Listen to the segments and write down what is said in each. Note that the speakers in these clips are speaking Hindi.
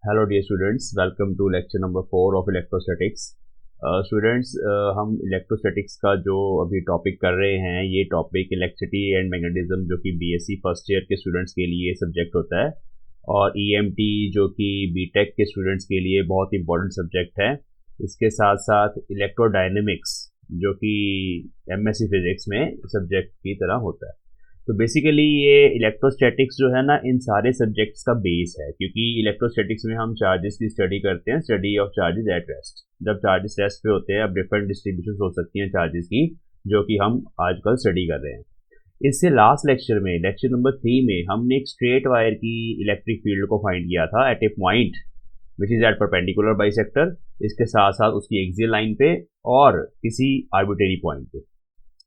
Hello dear students, welcome to lecture number 4 of electrostatics. Students, हम इलेक्ट्रोस्टैटिक्स का जो अभी टॉपिक कर रहे हैं, ये टॉपिक इलेक्ट्रिसिटी एंड मैग्नेटिज्म जो कि बीएससी फर्स्ट ईयर के स्टूडेंट्स के लिए सब्जेक्ट होता है, और ईएमटी जो कि बीटेक के स्टूडेंट्स के लिए बहुत इंपॉर्टेंट सब्जेक्ट है। इसके साथ साथ इलेक्ट्रोडायनेमिक्स जो कि एमएससी फिजिक्स में सब्जेक्ट की तरह होता है। तो बेसिकली ये इलेक्ट्रोस्टैटिक्स जो है ना, इन सारे सब्जेक्ट्स का बेस है, क्योंकि इलेक्ट्रोस्टैटिक्स में हम चार्जेस की स्टडी करते हैं, study of charges at rest. जब चार्जेस रेस्ट पे होते हैं, अब डिफरेंट डिस्ट्रीब्यूशन हो सकती हैं चार्जेस की, जो कि हम आजकल स्टडी कर रहे हैं। इससे लास्ट लेक्चर में, लेक्चर नंबर 3 में, हमने एक स्ट्रेट वायर की इलेक्ट्रिक फील्ड को फाइंड किया था at a point which is at perpendicular bisector, इसके साथ साथ उसकी एक्सियल लाइन पे और किसी आर्बिट्रेरी पॉइंट पे।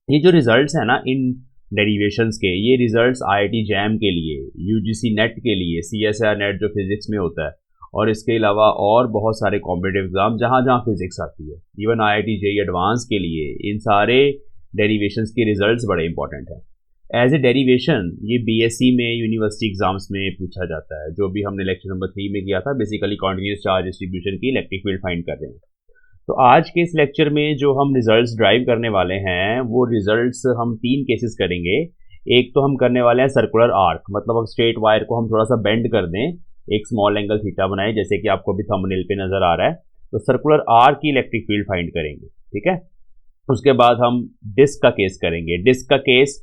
ये जो रिजल्ट्स है ना इन डेरिवेशंस के, ये रिजल्ट्स आईआईटी जैम के लिए, यूजीसी नेट के लिए, सीएसआर नेट जो फिजिक्स में होता है, और इसके अलावा और बहुत सारे कॉम्पिटिटिव एग्जाम जहाँ जहाँ फिजिक्स आती है, इवन आईआईटी जेईई एडवांस के लिए, इन सारे डेरिवेशंस के रिजल्ट्स बड़े इंपॉर्टेंट हैं। एज ए डेरिवेशन ये बीएससी में यूनिवर्सिटी एग्जाम्स में पूछा जाता है, जो भी हमने लेक्चर नंबर 3 में किया था। बेसिकली कॉन्टिन्यूस चार्ज डिस्ट्रीब्यूशन की इलेक्ट्रिक फील्ड फाइंड कर रहे हैं। तो आज के इस लेक्चर में जो हम रिजल्ट्स ड्राइव करने वाले हैं, वो रिजल्ट्स हम 3 केसेस करेंगे। एक तो हम करने वाले हैं सर्कुलर आर्क, मतलब स्ट्रेट वायर को हम थोड़ा सा बेंड कर दें, एक स्मॉल एंगल थीटा बनाए, जैसे कि आपको अभी थंबनेल पे नजर आ रहा है। तो सर्कुलर आर्क की इलेक्ट्रिक फील्ड फाइंड करेंगे, ठीक है। उसके बाद हम डिस्क का केस करेंगे। डिस्क का केस,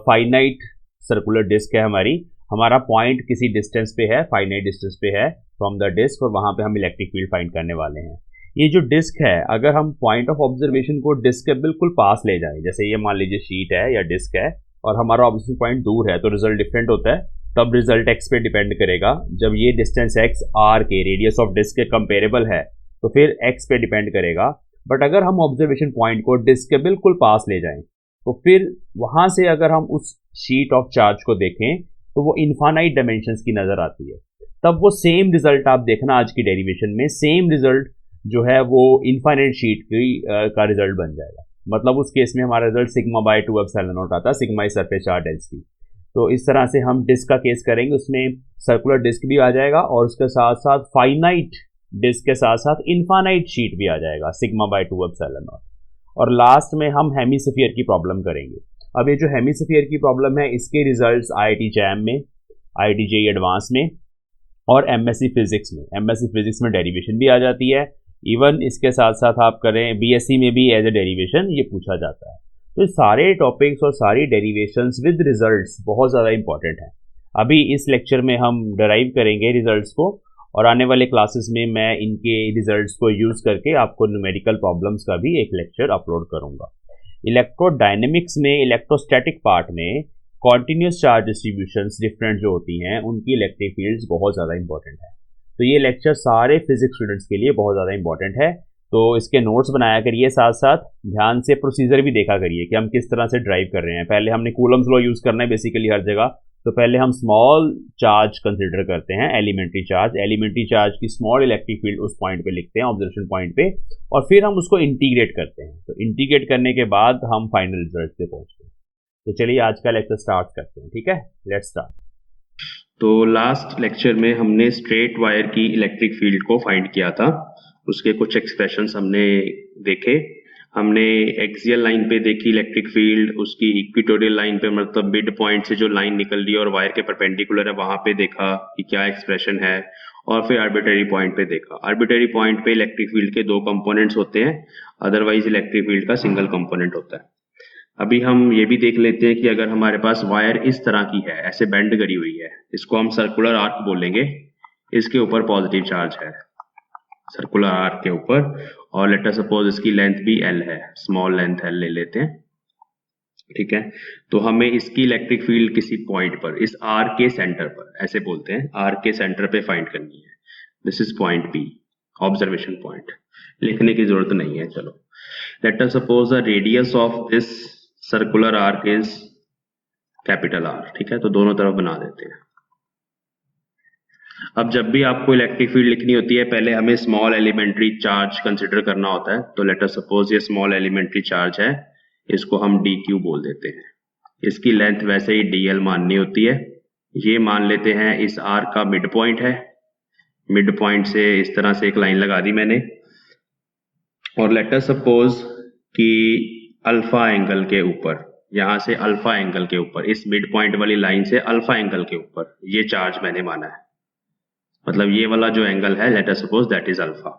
फाइनाइट सर्कुलर डिस्क है हमारा पॉइंट किसी डिस्टेंस पे है, फाइनाइट डिस्टेंस पे है फ्रॉम द डिस्क, और वहां पे हम इलेक्ट्रिक फील्ड फाइंड करने वाले हैं। ये जो डिस्क है, अगर हम पॉइंट ऑफ ऑब्जर्वेशन को डिस्क के बिल्कुल पास ले जाएं, जैसे ये मान लीजिए शीट है या डिस्क है, और हमारा ऑब्जर्वेशन पॉइंट दूर है, तो रिजल्ट डिफरेंट होता है। तब रिजल्ट एक्स पे डिपेंड करेगा। जब ये डिस्टेंस एक्स आर के रेडियस ऑफ डिस्क के कंपेरेबल है, तो फिर एक्स पे डिपेंड करेगा। बट अगर हम ऑब्जर्वेशन पॉइंट को डिस्क के बिल्कुल पास ले जाएं, तो फिर वहां से अगर हम उस शीट ऑफ चार्ज को देखें, तो वो इनफाइनाइट डायमेंशंस की नजर आती है। तब वो सेम रिजल्ट आप देखना आज की डेरिवेशन में, सेम रिजल्ट जो है वो इनफाइनाइट शीट की का रिजल्ट बन जाएगा। मतलब उस केस में हमारा result sigma by 2 epsilon not आता है, sigma is surface charge density. तो इस तरह से हम डिस्क का केस करेंगे, उसमें सर्कुलर डिस्क भी आ जाएगा, और उसके साथ साथ फाइनाइट डिस्क के साथ साथ इनफाइनाइट शीट भी आ जाएगा, सिग्मा बाय 2 एप्सिलॉन नॉट। और लास्ट में हम हेमिस्फीयर की प्रॉब्लम करेंगे। अब ये जो हेमिस्फीयर की प्रॉब्लम है, इसके रिजल्ट्स आईआईटी जैम में, आईआईटी जेईई एडवांस में और एमएससी फिजिक्स में डेरिवेशन भी आ जाती है। इवन इसके साथ साथ आप करें बीएससी में भी एज ए डेरिवेशन ये पूछा जाता है। तो सारे टॉपिक्स और सारी डेरिवेशंस विद रिजल्ट्स बहुत ज़्यादा इंपॉर्टेंट हैं। अभी इस लेक्चर में हम डराइव करेंगे रिजल्ट्स को, और आने वाले क्लासेस में मैं इनके रिजल्ट्स को यूज़ करके आपको न्यूमेरिकल प्रॉब्लम्स का भी एक लेक्चर अपलोड करूँगा। इलेक्ट्रोडायनेमिक्स में, इलेक्ट्रोस्टैटिक पार्ट में, कॉन्टिन्यूस चार्ज डिस्ट्रीब्यूशंस डिफरेंट जो होती हैं, उनकी इलेक्ट्रिक फील्ड्स बहुत ज़्यादा इंपॉर्टेंट है। तो ये लेक्चर सारे फिजिक्स स्टूडेंट्स के लिए बहुत ज़्यादा इंपॉर्टेंट है। तो इसके नोट्स बनाया करिए, साथ साथ ध्यान से प्रोसीजर भी देखा करिए कि हम किस तरह से ड्राइव कर रहे हैं। पहले हमने कूलम्स लॉ यूज़ करना है बेसिकली हर जगह। तो पहले हम स्मॉल चार्ज कंसिडर करते हैं, एलिमेंट्री चार्ज की स्मॉल इलेक्ट्रिक फील्ड उस पॉइंट पे लिखते हैं, ऑब्जर्वेशन पॉइंट पे, और फिर हम उसको इंटीग्रेट करते हैं। तो इंटीग्रेट करने के बाद हम फाइनल रिजल्ट पे पहुंचते हैं। तो चलिए आज का लेक्चर स्टार्ट करते हैं, ठीक है। Let's start. तो लास्ट लेक्चर में हमने स्ट्रेट वायर की इलेक्ट्रिक फील्ड को फाइंड किया था। उसके कुछ एक्सप्रेशंस हमने देखे। हमने एक्सियल लाइन पे देखी इलेक्ट्रिक फील्ड, उसकी इक्वेटोरियल लाइन पे, मतलब मिड पॉइंट से जो लाइन निकल रही है और वायर के परपेंडिकुलर है, वहां पे देखा कि क्या एक्सप्रेशन है, और फिर आर्बिट्रेरी पॉइंट पे देखा। आर्बिट्रेरी पॉइंट पे इलेक्ट्रिक फील्ड के 2 कंपोनेंट्स होते हैं, अदरवाइज इलेक्ट्रिक फील्ड का सिंगल कंपोनेंट होता है। अभी हम ये भी देख लेते हैं कि अगर हमारे पास वायर इस तरह की है, ऐसे बेंड करी हुई है, इसको हम सर्कुलर आर्क बोलेंगे। इसके ऊपर पॉजिटिव चार्ज है सर्कुलर आर्क के ऊपर, और लेट अस सपोज इसकी लेंथ भी एल है, स्मॉल लेंथ एल ले लेते हैं, ठीक है। तो हमें इसकी इलेक्ट्रिक फील्ड किसी पॉइंट पर, इस आर के सेंटर पर, ऐसे बोलते हैं, आर के सेंटर पे फाइंड करनी है। This is point P, observation point. लिखने की जरूरत नहीं है, चलो। Let us suppose the radius of this circular arc is capital are, ठीक है। तो दोनों तरफ बना देते हैं। अब जब भी आपको इलेक्ट्रिक फील्ड लिखनी होती है, पहले हमें स्मॉल एलिमेंट्री चार्ज कंसिडर करना होता है। तो लेट अस सपोज ये स्मॉल एलिमेंट्री चार्ज है, इसको हम डी क्यू बोल देते हैं। इसकी लेंथ वैसे ही डीएल माननी होती है। ये मान लेते हैं इस आर्क का मिड पॉइंट है, मिड पॉइंट से इस तरह से एक लाइन लगा दी मैंने, और लेट अस सपोज कि अल्फा एंगल के ऊपर, यहां से अल्फा एंगल के ऊपर, इस मिड पॉइंट वाली लाइन से अल्फा एंगल के ऊपर ये चार्ज मैंने माना है, मतलब ये वाला जो एंगल है let us suppose that is alpha.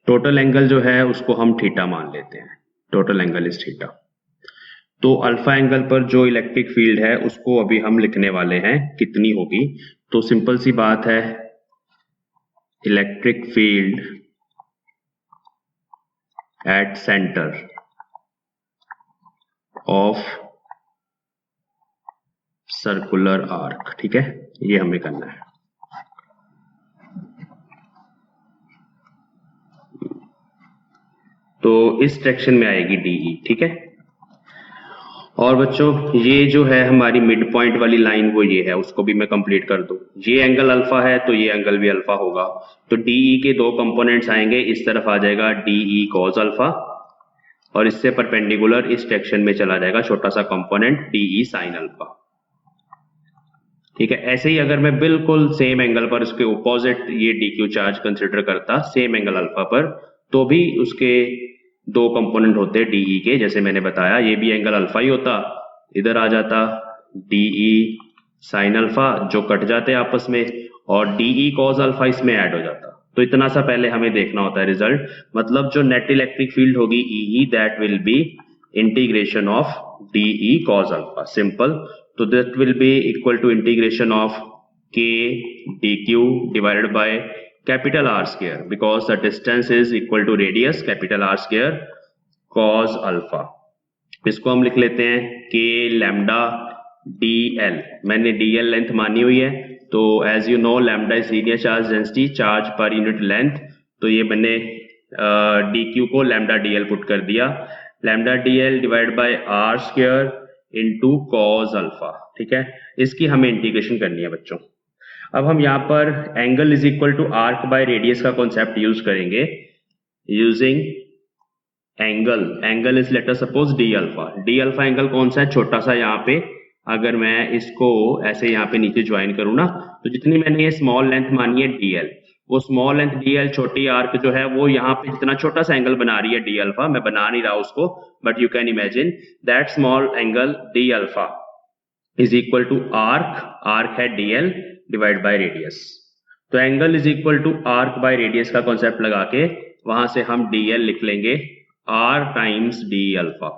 Total angle जो है उसको हम थीटा मान लेते हैं, टोटल एंगल इज थीटा। तो अल्फा एंगल पर जो इलेक्ट्रिक फील्ड है उसको अभी हम लिखने वाले हैं कितनी होगी। तो सिंपल सी बात है, electric field at centre of circular arc, ठीक है, ये हमें करना है। तो इस डायरेक्शन में आएगी डीई, ठीक है। और बच्चों ये जो है हमारी मिड पॉइंट वाली लाइन वो ये है, उसको भी मैं कंप्लीट कर दूं। ये एंगल अल्फा है तो ये एंगल भी अल्फा होगा। तो डीई के दो कंपोनेंट्स आएंगे, इस तरफ आ जाएगा डीई कॉस अल्फा, और इससे परपेंडिकुलर इस डायरेक्शन में चला जाएगा छोटा सा कंपोनेंट डीई साइन अल्फा, ठीक है। ऐसे ही अगर मैं बिल्कुल सेम एंगल पर उसके ऑपोजिट ये डीक्यू चार्ज कंसिडर करता सेम एंगल अल्फा पर, तो भी उसके दो कंपोनेंट होते डीई के, जैसे मैंने बताया ये भी एंगल अल्फा ही होता, इधर आ जाता डीई साइन अल्फा जो कट जाते आपस में, और डीई कॉस अल्फा इसमें ऐड हो जाता। तो इतना सा पहले हमें देखना होता है रिजल्ट, मतलब जो नेट इलेक्ट्रिक फील्ड होगी E that will be integration of dE cos alpha, simple. तो that will be equal to integration of K dq divided by capital R square, because the distance is equal to radius capital R square cos alpha। इसको हम लिख लेते हैं k lambda dl, मैंने dl लेंथ मानी हुई है, तो as you know lambda is linear charge density, charge per unit length, तो ये मैंने dq को लैम्डा dl पुट कर दिया, lambda dl divide by r square into cos alpha, ठीक है। इसकी हमें इंटीग्रेशन करनी है बच्चों। अब हम यहाँ पर angle is equal to arc by radius का कॉन्सेप्ट यूज करेंगे, using angle is let us suppose d alpha angle कौन सा है, छोटा सा। यहाँ पे अगर मैं इसको ऐसे यहाँ पे नीचे ज्वाइन करूँ ना, तो जितनी मैंने ये स्मॉल लेंथ मानी है डीएल, वो स्मॉल लेंथ डीएल छोटी आर्क जो है वो यहाँ पे जितना छोटा सा एंगल बना रही है डी अल्फा, मैं बना नहीं रहा उसको, but you can imagine that small angle d alpha is equal to arc है डीएल डिवाइड बाय रेडियस। तो angle is equal to arc by radius का कॉन्सेप्ट लगा के वहां से हम डीएल लिख लेंगे आर टाइम्स डी अल्फा।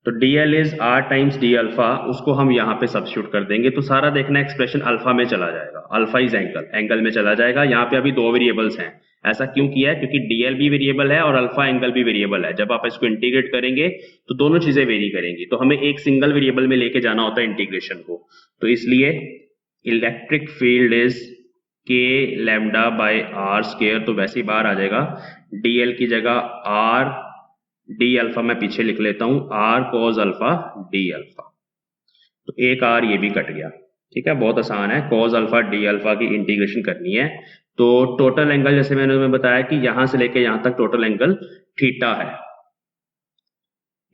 तो dl is r times d alpha, उसको हम यहाँ पे सब्स्टिट्यूट कर देंगे, तो सारा देखना एक्सप्रेशन अल्फा में चला जाएगा, अल्फा इज एंगल में चला जाएगा। यहाँ पे अभी दो वेरिएबल्स हैं, ऐसा क्यों किया है, क्योंकि डीएल भी वेरिएबल है और अल्फा एंगल भी वेरिएबल है। जब आप इसको इंटीग्रेट करेंगे तो दोनों चीजें वेरी करेंगी, तो हमें एक सिंगल वेरिएबल में लेके जाना होता है इंटीग्रेशन को। तो इसलिए इलेक्ट्रिक फील्ड इज के लैम्डा बाय आर स्क्वायर, तो वैसे ही बाहर आ जाएगा डीएल की जगह आर डी अल्फा, मैं पीछे लिख लेता हूं r cos alpha d alpha, तो एक आर ये भी कट गया, ठीक है। बहुत आसान है, कॉस अल्फा डी अल्फा की इंटीग्रेशन करनी है। तो टोटल एंगल जैसे मैंने तुम्हें बताया कि यहां से लेके यहां तक टोटल एंगल थीटा है,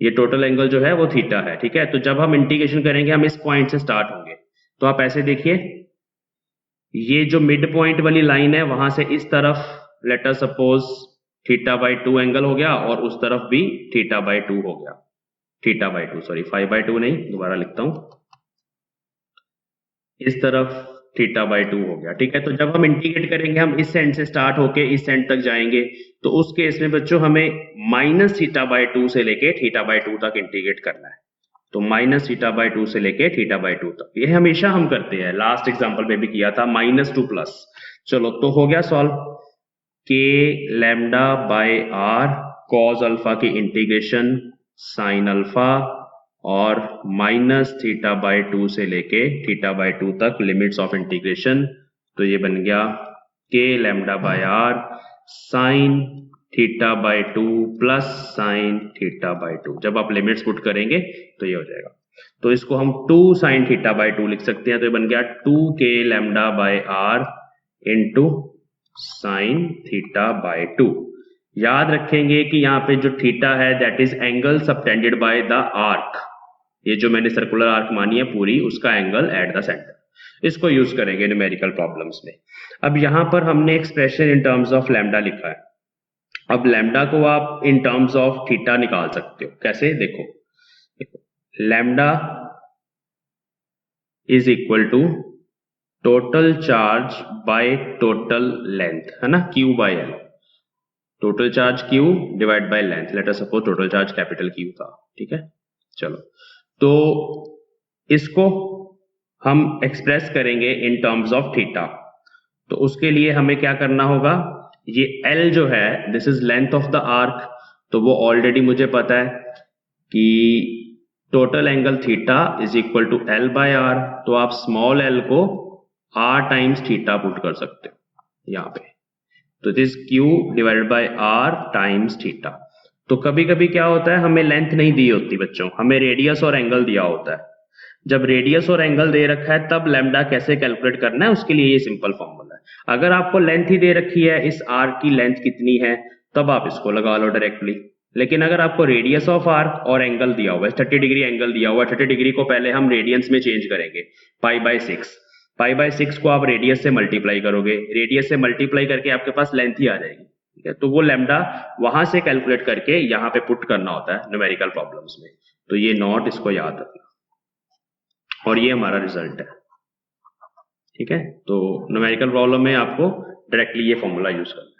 ये टोटल एंगल जो है वो थीटा है, ठीक है। तो जब हम इंटीग्रेशन करेंगे हम इस पॉइंट से स्टार्ट होंगे, तो आप ऐसे देखिए ये जो मिड पॉइंट वाली लाइन है वहां से इस तरफ let us suppose theta by 2 angle हो गया, और उस तरफ भी थीटा बाई 2 हो गया, थीटा बाई 2 सॉरी 5/2 नहीं, दोबारा लिखता हूं, इस तरफ थीटा बाई 2 हो गया, ठीक है। तो जब हम इंटीग्रेट करेंगे हम इस एंड से स्टार्ट होके इस एंड तक जाएंगे, तो उस केस में बच्चों हमें माइनस थीटा बाई 2 से लेके थीटा बाई 2 तक इंटीग्रेट करना है। तो माइनस थीटा बाई 2 से लेके थीटा बाई 2 तक, ये हमेशा हम करते हैं, लास्ट एग्जांपल में भी किया था -2 प्लस। चलो तो हो गया solve, k lambda by r cos alpha की इंटीग्रेशन साइन अल्फा और माइनस थीटा बाय 2 से लेके थीटा बाय 2 तक लिमिट्स ऑफ इंटीग्रेशन, तो ये बन गया k lambda by r sine theta by 2 plus sine theta by 2। जब आप लिमिट्स पुट करेंगे तो ये हो जाएगा, तो इसको हम 2 साइन थीटा बाय 2 लिख सकते हैं, तो ये बन गया 2 k lambda by r into sine theta by 2। याद रखेंगे कि यहाँ पे जो थीटा है that is angle subtended by the arc, ये जो मैंने सर्कुलर आर्क मानी है पूरी, उसका एंगल एट द सेंटर। इसको यूज करेंगे न्यूमेरिकल प्रॉब्लम्स में। अब यहाँ पर हमने expression in terms of lambda लिखा है। अब लैम्डा को आप इन टर्म्स ऑफ थीटा निकाल सकते हो। कैसे? देखो, lambda is equal to total charge by total length, है ना, Q by L। Total charge Q divide by length. Let us suppose total charge capital Q था, ठीक है। चलो, तो इसको हम एक्सप्रेस करेंगे इन टर्म्स ऑफ थीटा। तो उसके लिए हमें क्या करना होगा, ये L जो है this is length of the arc, तो वो ऑलरेडी मुझे पता है कि total angle theta is equal to L by r. तो आप स्मॉल l को r टाइम्स थीटा पुट कर सकते हो यहाँ पे। तो this Q divided by r times theta. तो कभी कभी क्या होता है, हमें लेंथ नहीं दी होती बच्चों, हमें रेडियस और एंगल दिया होता है। जब रेडियस और एंगल दे रखा है तब लैम्डा कैसे कैलकुलेट करना है, उसके लिए ये सिंपल फॉर्मूला है। अगर आपको लेंथ ही दे रखी है, इस आर्क की लेंथ कितनी है, तब आप इसको लगा लो डायरेक्टली। लेकिन अगर आपको रेडियस ऑफ आर्क और एंगल दिया हुआ है, 30 डिग्री एंगल दिया हुआ है, 30 डिग्री को पहले हम रेडियंस में चेंज करेंगे, पाई बाय 6। पाई बाय 6 को आप रेडियस से मल्टीप्लाई करोगे, रेडियस से मल्टीप्लाई करके आपके पास लेंथ ही आ जाएगी, ठीक है। तो वो लैम्डा वहां से कैलकुलेट करके यहाँ पे पुट करना होता है न्यूमेरिकल प्रॉब्लम्स में। तो ये नॉट, इसको याद रखना, और ये हमारा रिजल्ट है, ठीक है। तो न्यूमेरिकल प्रॉब्लम में आपको डायरेक्टली ये फॉर्मूला यूज करना है।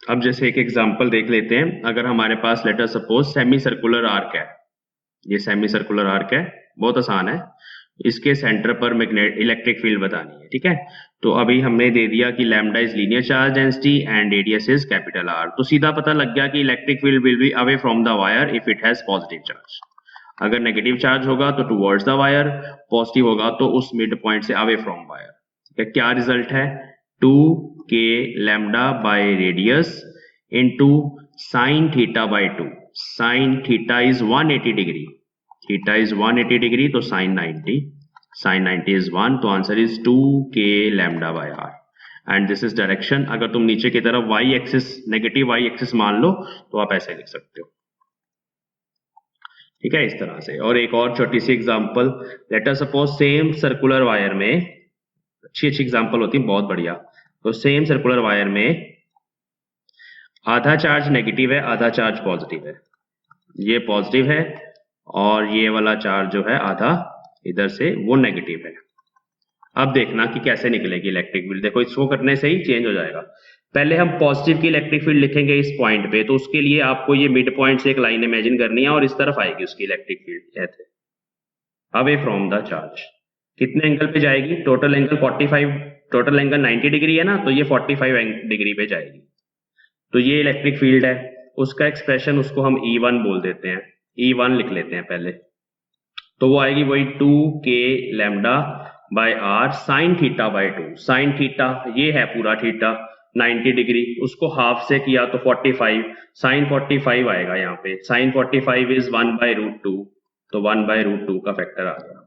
अब जैसे एक एग्जांपल देख लेते हैं। अगर हमारे पास लेट अस सपोज सेमी सर्कुलर आर्क है, ये सेमी सर्कुलर आर्क है, बहुत आसान है। इसके सेंटर पर मैग्नेट इलेक्ट्रिक फील्ड बतानी है, ठीक है। तो अभी हमने दे दिया कि lambda is linear charge density and radius is capital are. तो सीधा पता लग गया कि electric field will be away from the wire if it has positive charge. अगर नेगेटिव चार्ज होगा तो टुवर्ड्स द वायर, पॉजिटिव होगा तो उस मिड पॉइंट से अवे फ्रॉम वायर, ठीक है। क्या रिजल्ट है, 2k lambda by radius into sine theta by 2। Sine theta is 180 degree, theta is 180 degree, तो साइन 90, साइन 90 इज 1, तो answer is 2k lambda by r। And this is direction. अगर तुम नीचे की तरफ y axis, negative y axis मान लो तो आप ऐसे लिख सकते हो, ठीक है, इस तरह से। और एक और छोटी सी एग्जांपल, लेट अस सपोज सेम सर्कुलर वायर में, अच्छी एग्जांपल होती है, बहुत बढ़िया। तो सेम सर्कुलर वायर में आधा चार्ज नेगेटिव है, आधा चार्ज पॉजिटिव है। ये पॉजिटिव है और ये वाला चार्ज जो है आधा इधर से वो नेगेटिव है। अब देखना कि कैसे निकलेगी इलेक्ट्रिक फील्ड। देखो, इसको करने से ही चेंज हो जाएगा। पहले हम पॉजिटिव की इलेक्ट्रिक फील्ड लिखेंगे इस पॉइंट पे, तो उसके लिए आपको ये मिड पॉइंट से एक लाइन इमेजिन करनी है और इस तरफ आएगी उसकी इलेक्ट्रिक फील्ड ऐसे अवे फ्रॉम द चार्ज। कितने एंगल पे जाएगी, total angle 45, total angle 90 degree है ना, तो ये 45 डिग्री पे जाएगी। तो ये इलेक्ट्रिक फील्ड है, उसका एक्सप्रेशन उसको हम E1 बोल देते हैं, E1 लिख लेते हैं पहले। तो वो आएगी वही 2k lambda by r sign theta by 2। Sign theta ये है पूरा थीटा 90 डिग्री, उसको हाफ से किया तो 45, साइन 45 आएगा यहाँ पे। साइन 45 इज 1/√2, तो 1/√2 का फैक्टर आ गया।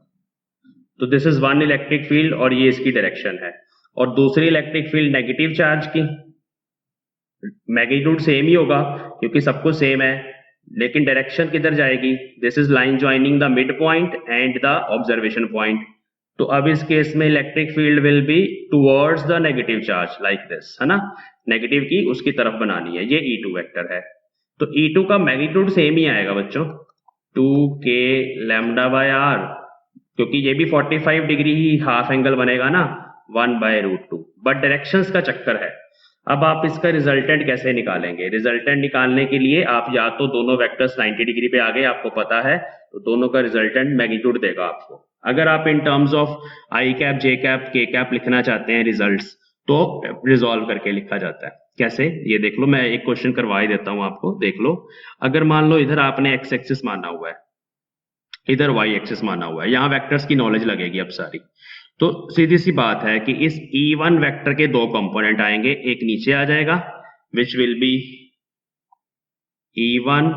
तो this is one electric field और ये इसकी डायरेक्शन है। और दूसरी इलेक्ट्रिक फील्ड नेगेटिव चार्ज की, मैग्नीट्यूड सेम ही होगा क्योंकि सब कुछ सेम है, लेकिन डायरेक्शन किधर जाएगी, this is line joining the mid point and the observation point. तो अब इस केस में electric field will be towards the negative charge like this, है ना, नेगेटिव की उसकी तरफ बनानी है। ये E2 वेक्टर है। तो E2 का मैग्नीट्यूड सेम ही आएगा बच्चों, 2k लैम्डा बाय r, क्योंकि ये भी 45 डिग्री ही हाफ एंगल बनेगा ना, 1/√2, बट डायरेक्शंस का चक्कर है। अब आप इसका रिजल्टेंट कैसे निकालेंगे, रिजल्टेंट निकालने के लिए आप या तो दोनों वेक्टर्स 90 डिग्री पे आ गए, आपको पता है, तो दोनों का रिजल्टेंट मैग्नीट्यूड देगा आपको। अगर आप इन terms of i cap, j cap, k cap लिखना चाहते हैं रिजल्ट्स, तो रिजॉल्व करके लिखा जाता है। कैसे, ये देख लो, मैं एक क्वेश्चन करवा ही देता हूं आपको, देख लो। अगर मान लो इधर आपने x एक्सिस माना हुआ है, इधर y एक्सिस माना हुआ है, यहाँ वेक्टर्स की नॉलेज लगेगी अब सारी। तो सीधी सी बात है कि इस E1 वेक्टर के दो कंपोनेंट आएंगे, एक नीचे आ जाएगा which will be E1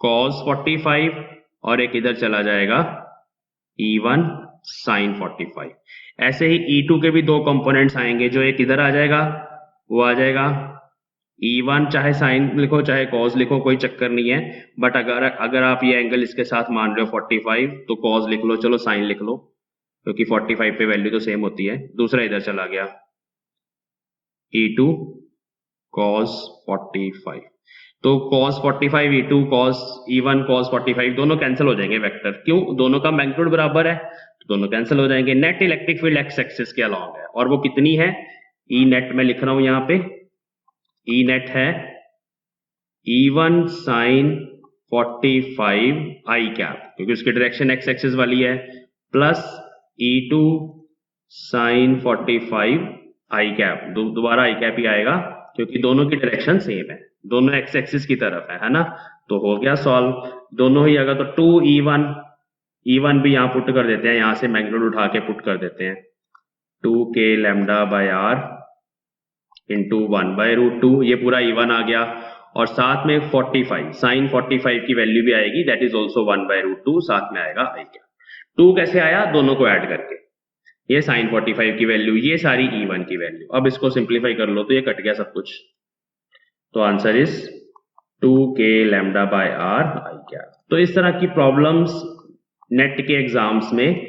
cos 45 और एक इधर चला जाएगा E1 sin 45। ऐसे ही E2 के भी दो कंपोनेंट्स आएंगे, जो एक इधर आ जाएगा, वो आ जाएगा E1 चाहे साइन लिखो चाहे कॉस लिखो, कोई चक्कर नहीं है, बट अगर आप ये एंगल इसके साथ मान रहे हो 45, तो कॉस लिख लो, चलो साइन लिख लो, क्योंकि 45 पे वैल्यू तो सेम होती है। दूसरा इधर चला गया E2 cos 45, तो cos 45 E2 cos E1 cos 45 दोनों कैंसिल हो जाएंगे वेक्टर, क्यों? दोनों का मैग्नीट्यूड बराबर है, तो दोनों कैंसिल हो जाएंगे। Net electric field x axis के अलॉन्ग है, और वो कितनी है? ई नेट में लिख रहा हूं यहाँ पे, ई नेट है E1 sin 45 आई कैप, क्योंकि उसकी डायरेक्शन एक्स एक्सिस वाली है, प्लस E2 sin 45 आई कैप, दोबारा आई कैप ही आएगा, क्योंकि दोनों की डायरेक्शन सेम है, दोनों एक्स एक्सिस की तरफ है ना। तो हो गया सॉल्व, दोनों ही अगर, तो 2E1, E1 भी यहाँ पुट कर देते हैं, यहाँ से मैग्नीट्यूड उठा के पुट कर देते हैं, 2k lambda by r into 1/√2, ये पूरा E1 आ गया, और साथ में 45 साइन 45 की वैल्यू भी आएगी, दैट इज ऑल्सो 1/√2, साथ में आएगा आई कैप। 2 कैसे आया? दोनों को ऐड करके, ये साइन 45 की वैल्यू, ये सारी E1 की वैल्यू। अब इसको सिंप्लीफाई कर लो तो ये कट गया सब कुछ, तो answer is 2k lambda by r I cap. तो इस तरह की प्रॉब्लम्स नेट के एग्जाम्स में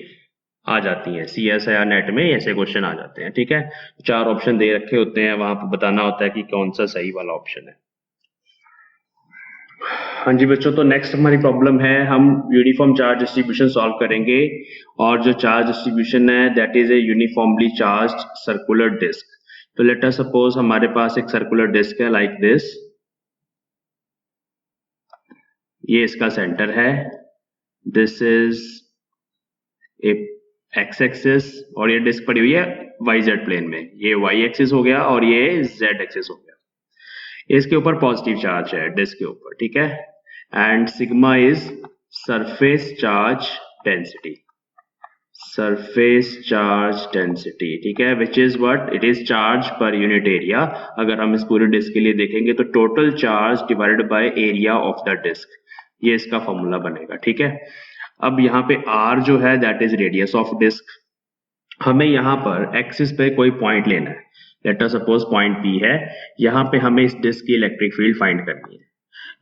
आ जाती हैं, CS या नेट में ऐसे क्वेश्चन आ जाते हैं, ठीक है। 4 ऑप्शन दे रखे होते हैं, वहां पर बताना होता है कि कौन सा सही वाला ऑप्शन है। हाँ जी बच्चों, तो नेक्स्ट हमारी प्रॉब्लम है, हम यूनिफॉर्म चार्ज डिस्ट्रीब्यूशन सॉल्व करेंगे, और जो चार्ज डिस्ट्रीब्यूशन है that is a uniformly charged circular disc. तो लेट अस सपोज हमारे पास एक सर्कुलर डिस्क है लाइक दिस, ये इसका सेंटर है, this is a x axis, और ये डिस्क पड़ी हुई है YZ प्लेन में, ये Y एक्सिस हो गया और ये Z एक्सिस हो गया। इसके ऊपर पॉजिटिव चार्ज है डिस्क के ऊपर, ठीक है, and sigma is surface charge density, surface charge density, ठीक है, which is what? It is charge per unit area. अगर हम इस पूरे डिस्क के लिए देखेंगे तो total charge divided by area of the disc, ये इसका फॉर्मूला बनेगा, ठीक है। अब यहाँ पे R जो है that is radius of disc, हमें यहाँ पर एक्सिस पे कोई पॉइंट लेना है, लेट अस सपोज पॉइंट P है, यहाँ पे हमें इस डिस्क की इलेक्ट्रिक फील्ड फाइंड करनी है।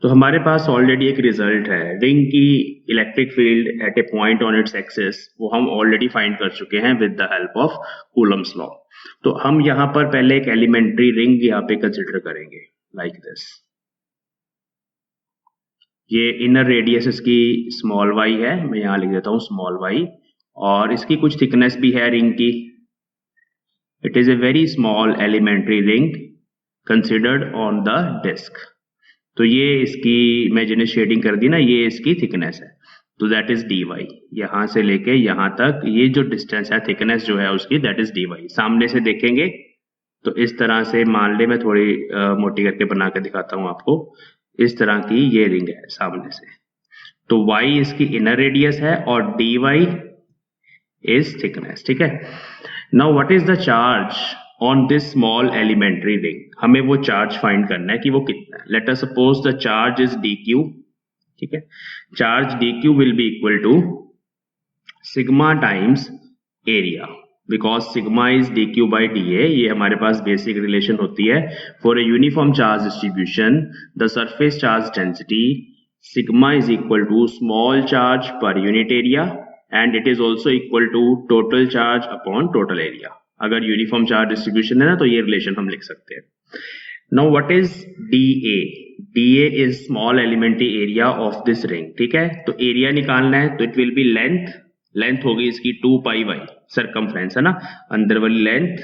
तो हमारे पास ऑलरेडी एक रिजल्ट है, रिंग की electric field at a point on its axis, वो हम ऑलरेडी फाइंड कर चुके हैं with the help of Coulomb's law. तो हम यहाँ पर पहले एक एलिमेंट्री रिंग यहाँ पे कंसिडर करेंगे लाइक दिस, ये इनर रेडियस इसकी स्मॉल y है, मैं यहाँ लिख देता हूँ स्मॉल y, और इसकी कुछ थिकनेस भी है रिंग की, it is a very small elementary ring considered on the disc. तो ये इसकी मैं जिन्हें शेडिंग कर दी ना, ये इसकी थिकनेस है, तो दैट इज dy, यहाँ से लेके यहाँ तक ये जो डिस्टेंस है, थिकनेस जो है उसकी, दैट इज dy। सामने से देखेंगे तो इस तरह से, मान ले मैं थोड़ी मोटी करके बना के दिखाता हूँ आपको, इस तरह की ये रिंग है सामने से, तो y इसकी इनर रेडियस है और dy इज थिकनेस, ठीक है। Now what is the charge on this small elementary ring, हमें वो चार्ज फाइंड करना है कि वो कितना है। Let us suppose the charge is dq, ठीक है, charge dq will be equal to sigma times area, because sigma is dq by dA, ये हमारे पास बेसिक रिलेशन होती है। For a uniform charge distribution the surface charge density sigma is equal to small charge per unit area, and it is also equal to total charge upon total area. अगर यूनिफॉर्म चार्ज डिस्ट्रीब्यूशन है ना, तो ये रिलेशन हम लिख सकते हैं। Now what is dA? dA is small elementary area of this ring, ठीक है। तो एरिया निकालना है तो इट विल बी लेंथ होगी इसकी 2πy, सरकमफ्रेंस है ना, अंदर वाली length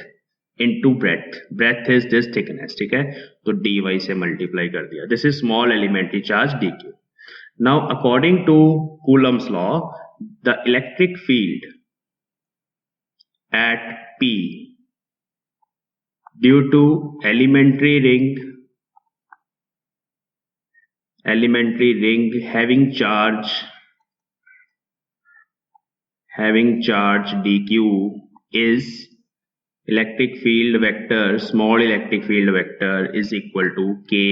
into breadth is this thickness, ठीक है, तो dy से मल्टीप्लाई कर दिया, this is small elementary charge dq। Now according to Coulomb's law the electric field at P due to elementary ring having charge dq is electric field vector, small electric field vector is equal to k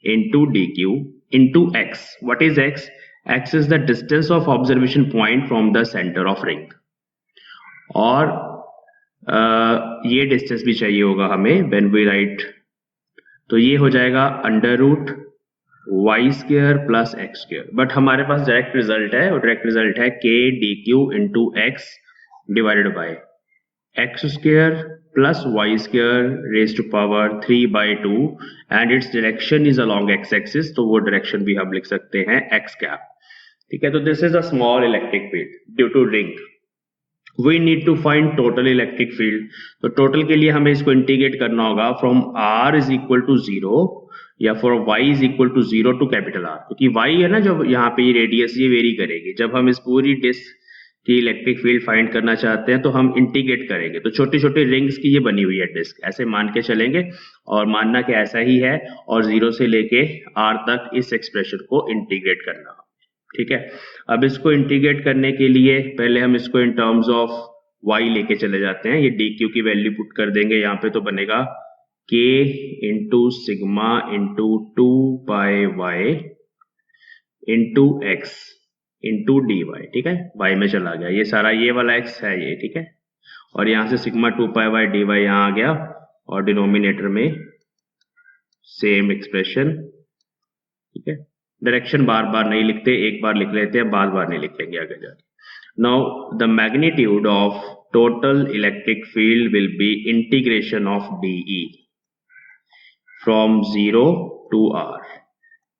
into dq into x. What is x? X is the distance of observation point from the center of ring, और ये डिस्टेंस भी चाहिए होगा हमें व्हेन वी राइट तो ये हो जाएगा under root y square plus x square, but हमारे पास डायरेक्ट रिजल्ट है, और डायरेक्ट रिजल्ट है k d q into x divided by x square plus y square raise to power 3/2 and its direction is along x axis, तो वो डायरेक्शन भी हम लिख सकते हैं एक्स कैप। ठीक है, तो this is a small electric field due to ring. We need to find total electric field, तो टोटल के लिए हमें इसको इंटीग्रेट करना होगा from r is equal to 0 या for y is equal to 0 to capital R, क्योंकि y है ना जो यहाँ पे ये रेडियस ये वेरी करेगी। जब हम इस पूरी डिस्क की इलेक्ट्रिक फील्ड फाइंड करना चाहते हैं तो हम इंटीग्रेट करेंगे, तो छोटी छोटी रिंग्स की ये बनी हुई है डिस्क, ऐसे मान के चलेंगे और मानना कि ऐसा ही है, और 0 से लेके r तक इस एक्सप्रेशन को इंटीग्रेट करना। ठीक है, अब इसको इंटीग्रेट करने के लिए पहले हम इसको इन टर्म्स ऑफ y लेके चले जाते हैं। ये dq की वैल्यू पुट कर देंगे यहाँ पे, तो बनेगा k into sigma into 2 pi y into x into d y. ठीक है, y में चला गया, ये सारा ये वाला x है ये। ठीक है, और यहाँ से sigma 2 pi y D Y यहाँ आ गया, और डिनोमिनेटर में सेम एक्सप्रेशन। ठीक है, डायरेक्शन बार बार नहीं लिखते, एक बार लिख लेते हैं, बार बार नहीं लिखेंगे आगे जाके। Now the magnitude of total electric field will be integration of dE from 0 to r.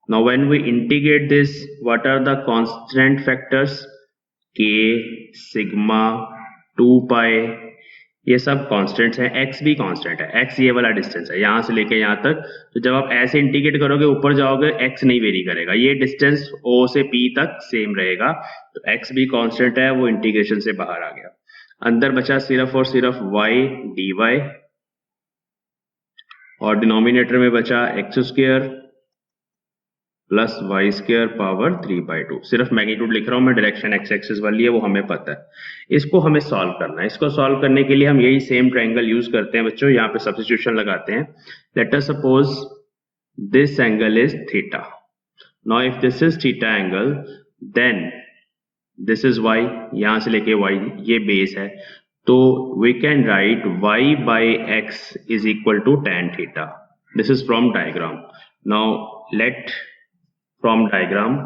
Now when we integrate this, what are the constant factors? k, sigma, 2 pi, ये सब कांस्टेंट्स हैं, x भी कांस्टेंट है, x ये वाला डिस्टेंस है यहाँ से लेके यहाँ तक। तो जब आप ऐसे इंटीग्रेट करोगे ऊपर जाओगे x नहीं वेरी करेगा, ये डिस्टेंस o से p तक सेम रहेगा, तो x भी कांस्टेंट है, वो इंटीग्रेशन से बाहर आ गया। अंदर बचा सिर्फ और सिर्फ y dy, और डिनोमिनेटर में बचा x square plus y square power 3/2। सिर्फ मैग्नीट्यूड लिख रहा हूं मैं, डायरेक्शन एक्स एक्सिस वाली है वो हमें पता है। इसको हमें सॉल्व करना है। इसको सॉल्व करने के लिए हम यही सेम ट्रायंगल यूज करते हैं बच्चों, यहाँ पे सब्स्टिट्यूशन लगाते हैं। Let us suppose this angle is theta. Now if this is theta angle, then this is y, यहां से लेके वाई ये बेस है, तो we can write y by x is equal to tan theta. This is from diagram. Now let from diagram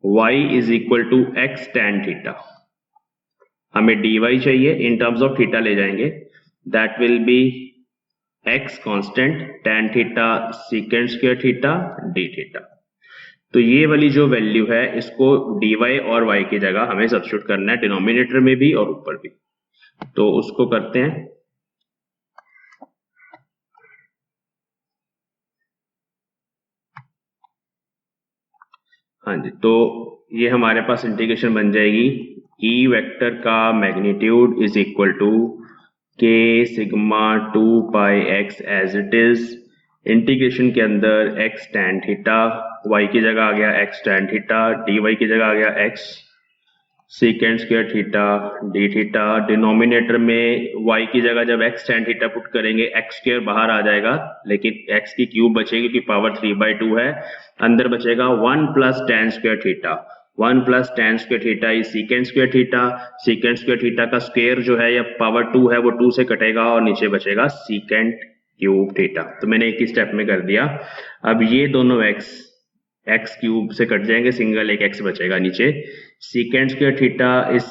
y is equal to x tan theta. हमें dy चाहिए, इन टर्म्स ऑफ थीटा ले जाएंगे, that will be x constant tan theta secant square theta d theta. तो ये वाली जो वैल्यू है इसको dy और y की जगह हमें सब्स्टिट्यूट करना है, डिनोमिनेटर में भी और ऊपर भी। तो उसको करते हैं। हाँ जी, तो ये हमारे पास इंटीग्रेशन बन जाएगी, ई वेक्टर का magnitude is equal to k sigma 2 pi x as it is. Integration के अंदर x tan थीटा, y की जगह आ गया x tan थीटा, dy की जगह आ गया x secant square theta d theta. Denominator में y की जगह जब x tan थीटा पुट करेंगे x स्क्वायर बाहर आ जाएगा, लेकिन x की क्यूब बचेगी कि पावर 3/2 है। अंदर बचेगा 1 plus tan square theta, 1 plus tan square theta is secant square theta. Secant square theta का स्क्वायर जो है या पावर 2 है वो 2 से कटेगा और नीचे बचेगा सीकेंट क्यूब थीटा। तो मैंने एक ही स्टेप में कर दिया। अब ये दोनों x क्यूब से कट जाएंगे, सिंगल एक x बचेगा नीचे। सीकेंट स्क्वायर थीटा इस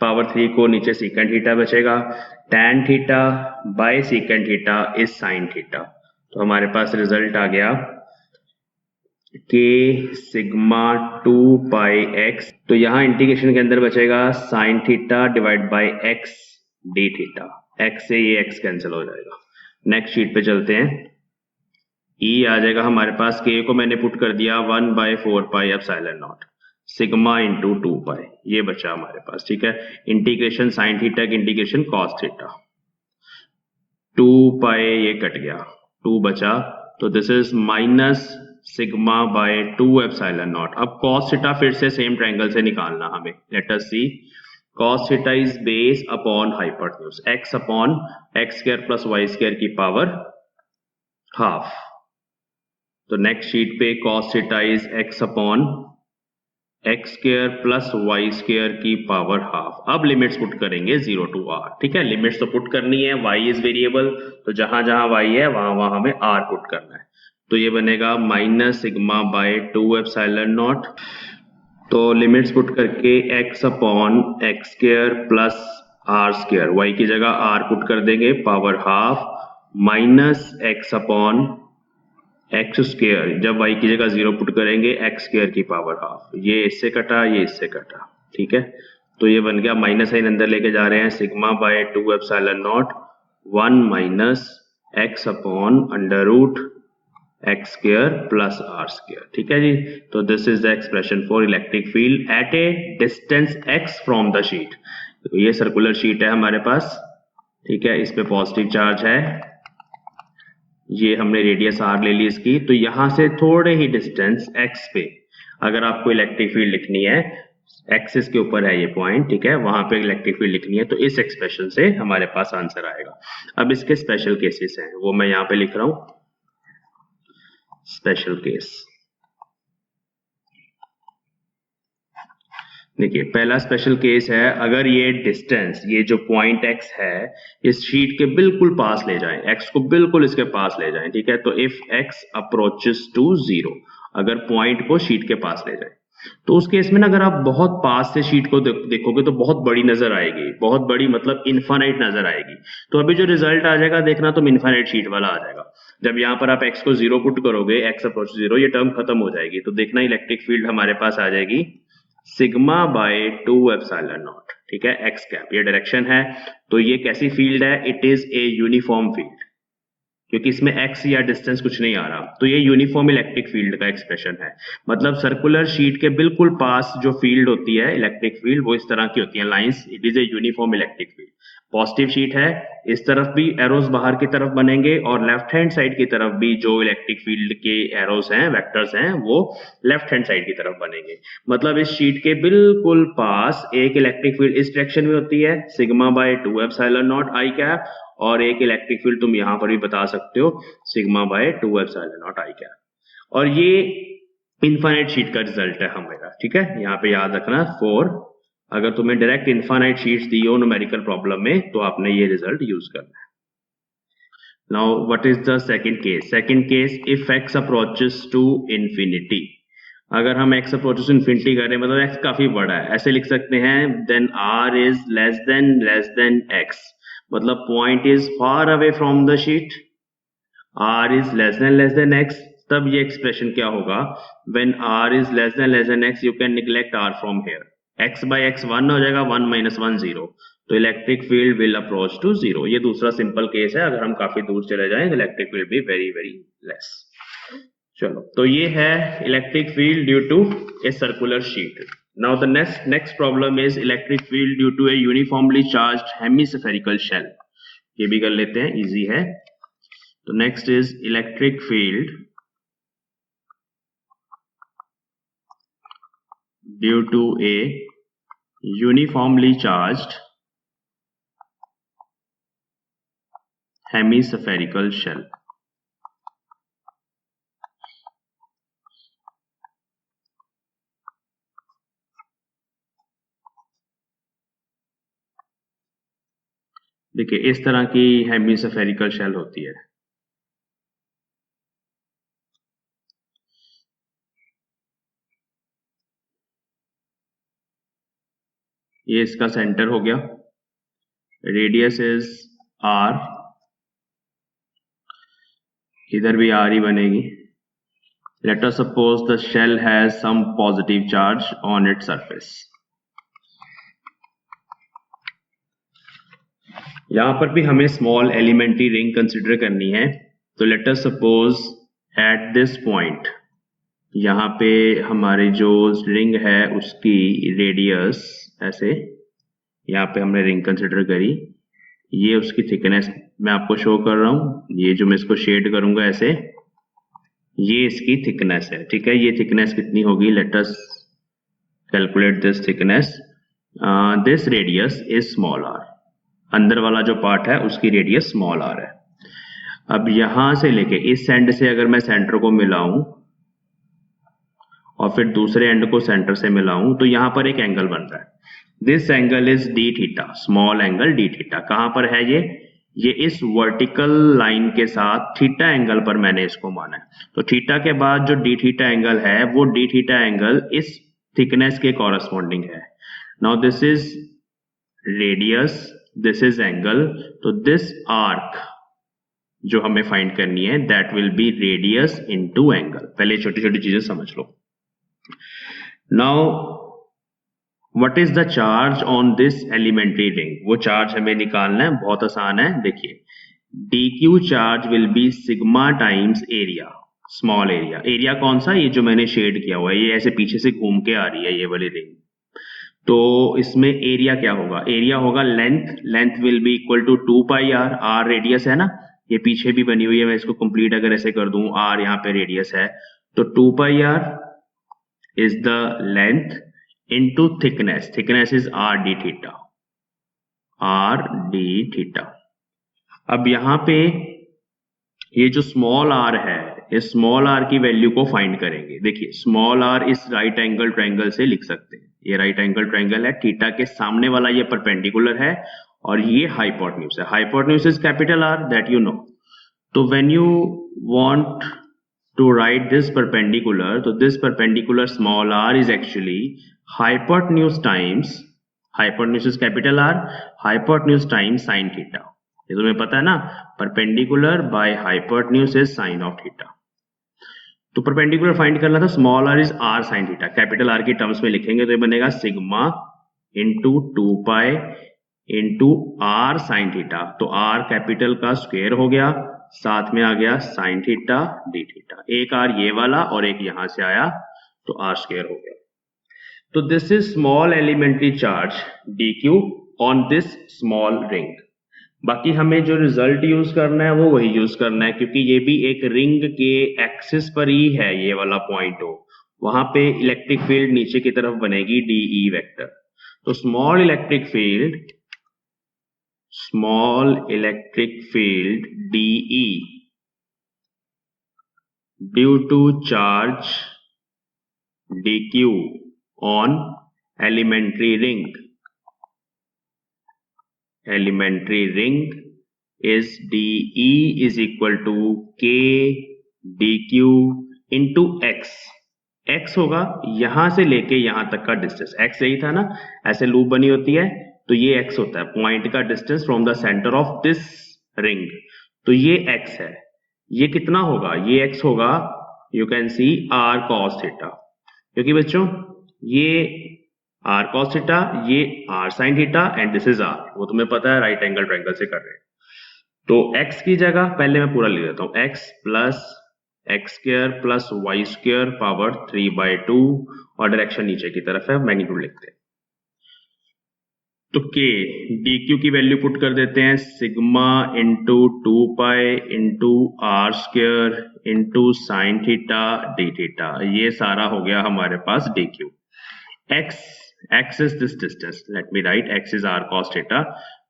पावर 3 को नीचे सीकेंट थीटा बचेगा। tan theta by secant theta is sine theta. तो हमारे पास रिजल्ट आ गया k सिग्मा 2 पाई x। तो यहाँ इंटीग्रेशन के अंदर बचेगा sine theta divide by x d theta. x से ये x कैंसिल हो जाएगा। नेक्स्ट शीट पे चलते हैं। E आ जाएगा हमारे पास, k को मैंने पुट कर दिया 1/4 pi epsilon naught sigma into 2 pi, ये बचा हमारे पास। ठीक है, इंटीग्रेशन साइन थीटा की इंटीग्रेशन कॉस थीटा, 2 पाई ये कट गया, 2 बचा, तो this is minus sigma by 2 epsilon naught. अब कॉस थीटा फिर से सेम ट्रायंगल से निकालना हमें। Let us see, cos theta is base upon hypotenuse, x upon x square plus y square की पावर हाफ। तो नेक्स्ट शीट पे cos theta is x upon x square plus y square की पावर हाफ। अब लिमिट्स पुट करेंगे 0 to r। ठीक है, लिमिट्स तो पुट करनी है, y इज वेरिएबल, तो जहां जहां y है वहां वहां हमें r पुट करना है। तो ये बनेगा minus sigma by 2 epsilon naught. तो लिमिट्स पुट करके x upon x square plus r square, y की जगह r पुट कर देंगे, power half minus x upon x square, जब y की जगह 0 पुट करेंगे एक्स स्क्वायर की पावर हाफ। ये इससे कटा, ये इससे कटा। ठीक है, तो ये बन गया, माइनस साइन अंदर लेके जा रहे हैं, sigma by 2 epsilon naught 1 minus x upon under root x square plus r square. ठीक है जी, तो this is the expression for electric field at a distance x from the sheet. तो ये सर्कुलर शीट है हमारे पास। ठीक है, इस पे पॉजिटिव चार्ज है, ये हमने रेडियस r ले ली इसकी। तो यहां से थोड़े ही डिस्टेंस x पे अगर आपको इलेक्ट्रिक फील्ड लिखनी है, एक्सिस के ऊपर है ये पॉइंट, ठीक है, वहां पे इलेक्ट्रिक फील्ड लिखनी है, तो इस एक्सप्रेशन से हमारे पास आंसर आएगा। अब इसके स्पेशल केसेस हैं, वो मैं यहाँ पे लिख रहा हूं, स्पेशल केस। देखिए, पहला स्पेशल केस है, अगर ये डिस्टेंस, ये जो पॉइंट x है, इस शीट के बिल्कुल पास ले जाएं, x को बिल्कुल इसके पास ले जाएं। ठीक है, तो इफ x अप्रोचेस टू 0, अगर पॉइंट को शीट के पास ले जाएं, तो उस केस में ना अगर आप बहुत पास से शीट को देखोगे तो बहुत बड़ी नजर आएगी, बहुत बड़ी मतलब इनफाइनाइट नजर आएगी। तो अभी जो रिजल्ट आ जाएगा देखना, तुम इनफाइनाइट शीट वाला आ जाएगा। जब यहाँ पर आप x को 0 पुट करोगे, x अप्रोच 0, ये टर्म खत्म हो जाएगी। तो देखना इलेक्ट्रिक फील्ड हमारे पास आ जाएगी सिग्मा बाय 2 एप्सिलॉन नॉट। ठीक है, एक्स कैप ये डायरेक्शन है। तो ये कैसी फील्ड है? It is a uniform field, क्योंकि इसमें x या डिस्टेंस कुछ नहीं आ रहा। तो ये यूनिफॉर्म इलेक्ट्रिक फील्ड का एक्सप्रेशन है। मतलब सर्कुलर शीट के बिल्कुल पास जो फील्ड होती है इलेक्ट्रिक फील्ड, वो इस तरह की होती है, lines. It is a uniform electric field. Positive sheet है, इस तरफ भी एरोस बाहर की तरफ बनेंगे और लेफ्ट हैंड साइड की तरफ भी जो इलेक्ट्रिक फील्ड के एरोस हैं, वेक्टर्स हैं, वो लेफ्ट हैंड साइड की तरफ बनेंगे। मतलब इस शीट के बिल्कुल पास एक इलेक्ट्रिक फील्ड इस डायरेक्शन में होती है, sigma by 2 epsilon not I cap, और एक इलेक्ट्रिक फील्ड तुम यहां पर भी बता सकते हो, sigma by 2 epsilon not I cap. और ये इनफाइनाइट शीट का रिजल्ट है हमारा। ठीक है, यहाँ पे याद रखना 4, अगर तुम्हें डायरेक्ट इनफाइनाइट शीट्स दी हो न्यूमेरिकल प्रॉब्लम में, तो आपने ये रिजल्ट यूज करना है। Now what is the second case? Second case, if x approaches to infinity. अगर हम x अप्रोचेस टू इंफिनिटी करें, मतलब x काफी बड़ा है, ऐसे लिख सकते हैं, then r is less than x, मतलब point is far away from the sheet, r is less than x। तब ये एक्सप्रेशन क्या होगा? When r is less than x, you can neglect r from here, x by x 1 हो जाएगा, 1 माइनस 1 0, तो electric field will approach to 0। ये दूसरा सिंपल केस है, अगर हम काफी दूर चले जाएं तो इलेक्ट्रिक फील्ड भी वेरी वेरी लेस। चलो, तो ये है electric field due to a circular sheet. Now the next problem is electric field due to a uniformly charged hemispherical shell. ये भी कर लेते हैं, इजी है। तो next is electric field due to a uniformly charged hemispherical shell। देखिए, इस तरह की हेमिस्फेरिकल शेल होती है। ये इसका सेंटर हो गया, रेडियस इज r, इधर भी r ही बनेगी। Let us suppose the shell has some positive charge on its surface. यहां पर भी हमें स्मॉल एलिमेंट्री रिंग कंसिडर करनी है। तो लेट us suppose at this point, यहाँ पे हमारी जो रिंग है उसकी रेडियस, ऐसे यहाँ पे हमने रिंग कंसिडर करी, ये उसकी थिकनेस मैं आपको शो कर रहा हूँ, ये जो मैं इसको शेड करूंगा ऐसे, ये इसकी थिकनेस है। ठीक है, ये थिकनेस कितनी होगी? Let us calculate this thickness. This radius is small r, अंदर वाला जो पार्ट है उसकी रेडियस स्मॉल r है। अब यहां से लेके इस एंड से अगर मैं सेंटर को मिलाऊं और फिर दूसरे एंड को सेंटर से मिलाऊं तो यहां पर एक एंगल बन रहा है. This angle is D theta, small angle D theta. कहां पर है ये इस वर्टिकल लाइन के साथ थीटा एंगल पर मैंने इसको माना है. तो थीटा के बाद जो डी थीटा एंगल है वो डी थीटा एंगल इस थिकनेस के कॉरस्पॉन्डिंग है. Now this is radius, this is angle. तो दिस आर्क जो हमें फाइंड करनी है that will be radius into angle. पहले छोटी छोटी चीजें समझ लो. Now what is the charge on this elementary ring? वो चार्ज हमें निकालना है, बहुत आसान है. देखिए dq charge will be sigma times area, small area. Area कौन सा? ये जो मैंने शेड किया हुआ है, ये ऐसे पीछे से घूम के आ रही है ये वाली रिंग. तो इसमें एरिया क्या होगा? एरिया होगा length. Length will be equal to 2 pi r. R radius है ना, ये पीछे भी बनी हुई है. मैं इसको कंप्लीट अगर ऐसे कर दूं, आर यहाँ पे रेडियस है, तो 2 pi R is the length into thickness. Thickness is R D theta, R D theta. अब यहाँ पे ये जो स्मॉल आर है, इस स्मॉल आर की वैल्यू को फाइंड करेंगे. देखिए स्मॉल आर इस राइट एंगल ट्रायंगल से लिख सकते हैं. ये राइट एंगल ट्रायंगल है, थीटा के सामने वाला ये परपेंडिकुलर है और ये हाइपोटेन्यूज है. Hypotenuse is capital R, that you know. तो when you want to write this perpendicular, तो this perpendicular small R is actually hypotenuse times, hypotenuse is capital R, hypotenuse times sine theta. ये तुम्हें पता है ना, perpendicular by hypotenuse is sine of theta. तो परपेंडिकुलर फाइंड करना था, small R is R sine theta. Capital R की टर्म्स में लिखेंगे तो ये बनेगा sigma into 2 pi into r sine theta. तो आर कैपिटल का स्क्वायर हो गया, साथ में आ गया साइन थीटा डी थीटा. एक आर ये वाला और एक यहां से आया तो आर स्क्वायर हो गया. तो this is small elementary charge dq on this small ring. बाकी हमें जो रिजल्ट यूज करना है वो वही यूज करना है, क्योंकि ये भी एक रिंग के एक्सिस पर ही है ये वाला पॉइंट हो. वहां पे इलेक्ट्रिक फील्ड नीचे की तरफ बनेगी डीई वेक्टर. तो small electric field d E due to charge dq on elementary ring is dE is equal to k dq into x. x होगा यहां से लेके यहां तक का डिस्टेंस. x यही था ना, ऐसे लूप बनी होती है, तो ये x होता है पॉइंट का distance from the centre of this ring. तो ये x है. ये कितना होगा? ये x होगा, you can see r cos theta. क्योंकि बच्चों ये r cos थीटा, ये r sin theta and this is r. वो तुम्हें पता है राइट एंगल ट्रायंगल से कर रहे हैं. तो x की जगह पहले मैं पूरा लिख देता हूं, x plus x square plus y square power 3/2 और डायरेक्शन नीचे की तरफ है, मैग्नीट्यूड लिखते हैं. तो k dq की वैल्यू पुट कर देते हैं, sigma into 2 pi into r square into sine theta D theta. ये सारा हो गया हमारे पास dq. x is this distance, let me write x is r cos theta.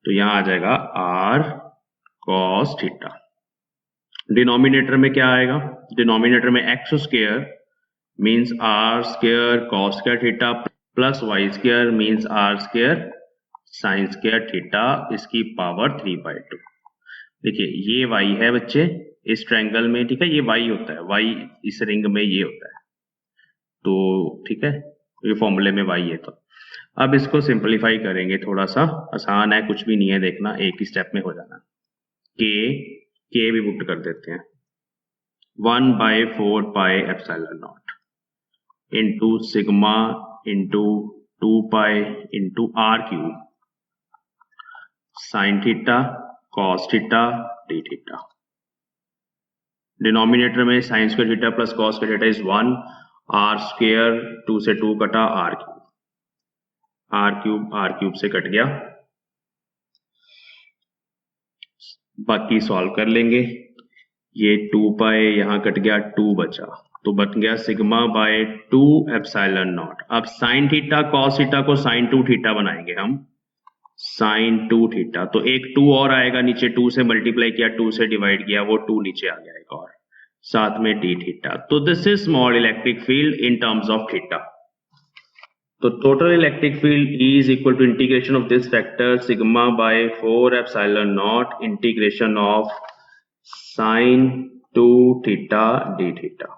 तो यहां आ जाएगा r cos theta. डिनोमिनेटर में क्या आएगा? डिनोमिनेटर में x square means r square cos square theta plus y square means r square sine square theta, इसकी पावर 3/2. देखिए ये y है बच्चे इस ट्रायंगल में, ठीक है, ये y होता है, y इस रिंग में ये होता है. तो ठीक है, ये फॉर्मूले में y है. तो अब इसको सिंपलीफाई करेंगे, थोड़ा सा आसान है, कुछ भी नहीं है, देखना एक ही स्टेप में हो जाना. k भी पुट कर देते हैं, 1/4 pi epsilon naught into sigma into 2 pi into R cube sine theta cos theta D theta. Denominator में sine square theta plus cos square theta is 1, R square 2 से 2 कटा, आर क्यूब से कट गया. बाकी सॉल्व कर लेंगे. ये 2 पाई यहां कट गया, 2 बचा, तो बच गया सिग्मा बाय 2 एप्सिलॉन नॉट. अब साइन थीटा कॉस थीटा को साइन 2 थीटा बनाएंगे हम, साइन 2 थीटा. तो एक 2 और आएगा नीचे, 2 से मल्टीप्लाई किया, 2 से डिवाइड किया, वो 2 नीचे आ गया एक और. साथ में डी थीटा। तो this is small electric field in terms of theta. तो total electric field E is equal to integration of this factor sigma by 4 epsilon naught integration of sin 2 theta d theta.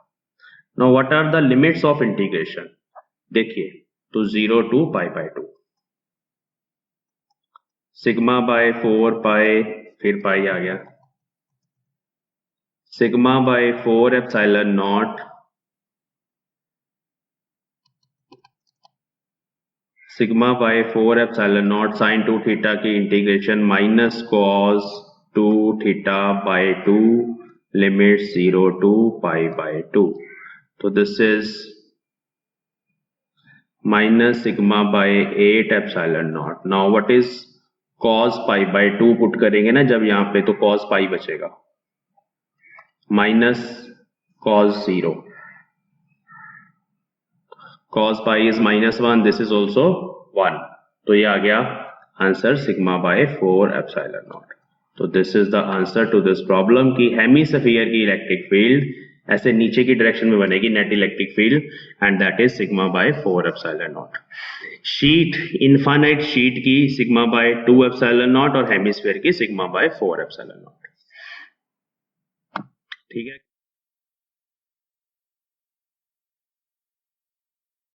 Now what are the limits of integration? देखिए, तो 0 to pi by 2, sigma by 4 pi, फिर पाई आ गया, sigma by 4 epsilon naught, sigma by 4 epsilon naught sine 2 theta की integration minus cos 2 theta by 2 limit 0 to pi by 2. तो this is minus sigma by 8 epsilon naught. Now what is cos pi by 2 put करेंगे ना जब यहां पे, तो कॉस पाई बचेगा, minus cos 0, cos pi is -1, this is also 1. तो ये आ गया answer sigma by 4 epsilon naught. तो this is the answer to this problem कि हेमिस्फीयर की इलेक्ट्रिक फील्ड ऐसे नीचे की डायरेक्शन में बनेगी net electric field, and that is sigma by 4 epsilon naught. Sheet, infinite sheet की सिग्मा बाय 2 एप्सिलॉन नॉट और हेमिस्फीयर की सिग्मा बाय 4 एप्सिलॉन नॉट. ठीक है.